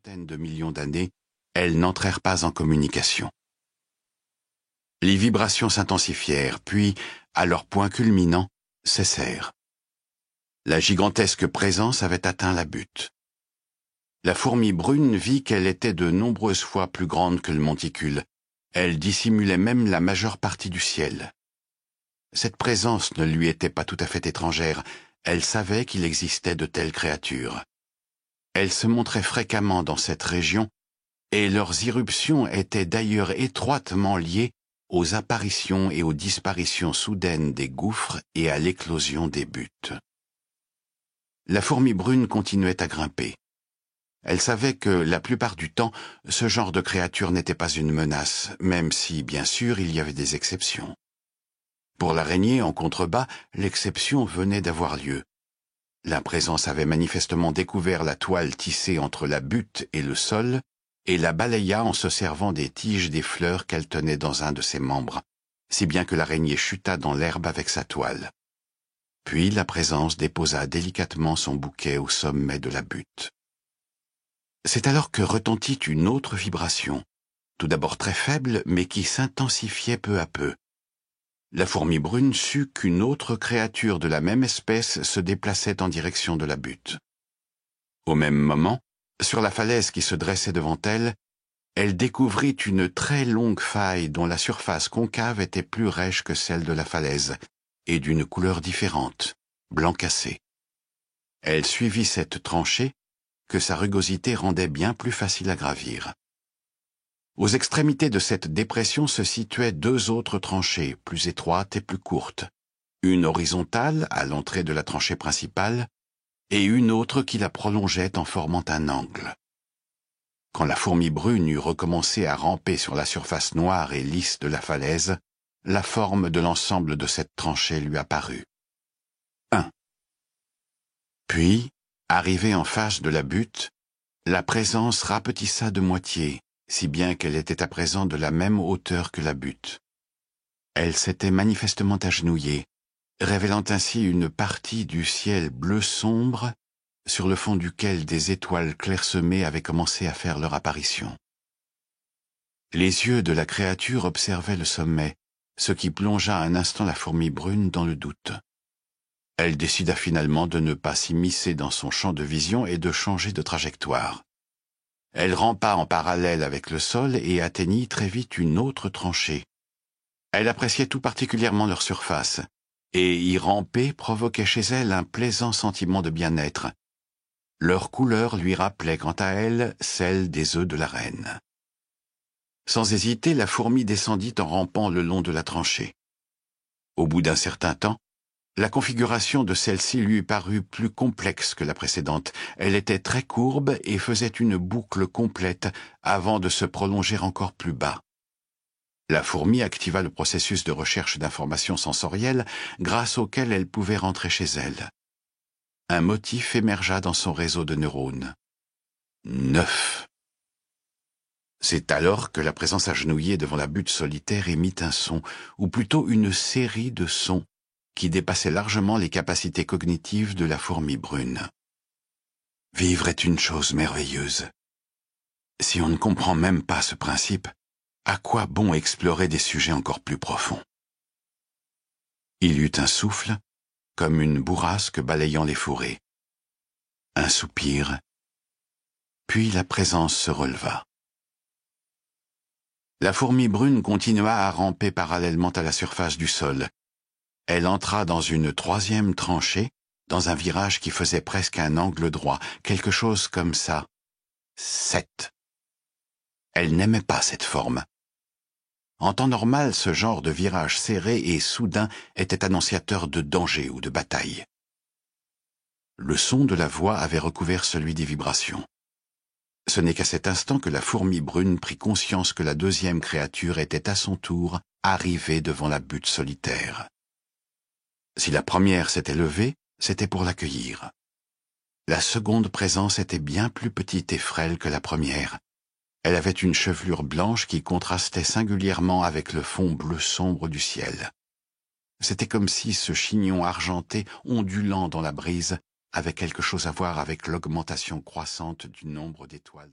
centaines de millions d'années, elles n'entrèrent pas en communication. Les vibrations s'intensifièrent, puis, à leur point culminant, cessèrent. La gigantesque présence avait atteint la butte. La fourmi brune vit qu'elle était de nombreuses fois plus grande que le monticule. Elle dissimulait même la majeure partie du ciel. Cette présence ne lui était pas tout à fait étrangère. Elle savait qu'il existait de telles créatures. Elles se montraient fréquemment dans cette région, et leurs irruptions étaient d'ailleurs étroitement liées aux apparitions et aux disparitions soudaines des gouffres et à l'éclosion des buttes. La fourmi brune continuait à grimper. Elle savait que, la plupart du temps, ce genre de créature n'était pas une menace, même si, bien sûr, il y avait des exceptions. Pour l'araignée en contrebas, l'exception venait d'avoir lieu. La présence avait manifestement découvert la toile tissée entre la butte et le sol, et la balaya en se servant des tiges des fleurs qu'elle tenait dans un de ses membres, si bien que l'araignée chuta dans l'herbe avec sa toile. Puis la présence déposa délicatement son bouquet au sommet de la butte. C'est alors que retentit une autre vibration, tout d'abord très faible, mais qui s'intensifiait peu à peu. La fourmi brune sut qu'une autre créature de la même espèce se déplaçait en direction de la butte. Au même moment, sur la falaise qui se dressait devant elle, elle découvrit une très longue faille dont la surface concave était plus rêche que celle de la falaise, et d'une couleur différente, blanc cassé. Elle suivit cette tranchée, que sa rugosité rendait bien plus facile à gravir. Aux extrémités de cette dépression se situaient deux autres tranchées, plus étroites et plus courtes, une horizontale à l'entrée de la tranchée principale, et une autre qui la prolongeait en formant un angle. Quand la fourmi brune eut recommencé à ramper sur la surface noire et lisse de la falaise, la forme de l'ensemble de cette tranchée lui apparut. 1. Puis, arrivée en face de la butte, la présence rapetissa de moitié, si bien qu'elle était à présent de la même hauteur que la butte. Elle s'était manifestement agenouillée, révélant ainsi une partie du ciel bleu sombre sur le fond duquel des étoiles clairsemées avaient commencé à faire leur apparition. Les yeux de la créature observaient le sommet, ce qui plongea un instant la fourmi brune dans le doute. Elle décida finalement de ne pas s'immiscer dans son champ de vision et de changer de trajectoire. Elle rampa en parallèle avec le sol et atteignit très vite une autre tranchée. Elle appréciait tout particulièrement leur surface, et y ramper provoquait chez elle un plaisant sentiment de bien-être. Leur couleur lui rappelait quant à elle celle des œufs de la reine. Sans hésiter, la fourmi descendit en rampant le long de la tranchée. Au bout d'un certain temps, la configuration de celle-ci lui parut plus complexe que la précédente. Elle était très courbe et faisait une boucle complète avant de se prolonger encore plus bas. La fourmi activa le processus de recherche d'informations sensorielles grâce auquel elle pouvait rentrer chez elle. Un motif émergea dans son réseau de neurones. 9. C'est alors que la présence agenouillée devant la butte solitaire émit un son, ou plutôt une série de sons, qui dépassait largement les capacités cognitives de la fourmi brune. Vivre est une chose merveilleuse. Si on ne comprend même pas ce principe, à quoi bon explorer des sujets encore plus profonds? Il eut un souffle, comme une bourrasque balayant les fourrés. Un soupir, puis la présence se releva. La fourmi brune continua à ramper parallèlement à la surface du sol. Elle entra dans une troisième tranchée, dans un virage qui faisait presque un angle droit, quelque chose comme ça. 7. Elle n'aimait pas cette forme. En temps normal, ce genre de virage serré et soudain était annonciateur de danger ou de bataille. Le son de la voix avait recouvert celui des vibrations. Ce n'est qu'à cet instant que la fourmi brune prit conscience que la deuxième créature était à son tour arrivée devant la butte solitaire. Si la première s'était levée, c'était pour l'accueillir. La seconde présence était bien plus petite et frêle que la première. Elle avait une chevelure blanche qui contrastait singulièrement avec le fond bleu sombre du ciel. C'était comme si ce chignon argenté, ondulant dans la brise, avait quelque chose à voir avec l'augmentation croissante du nombre d'étoiles.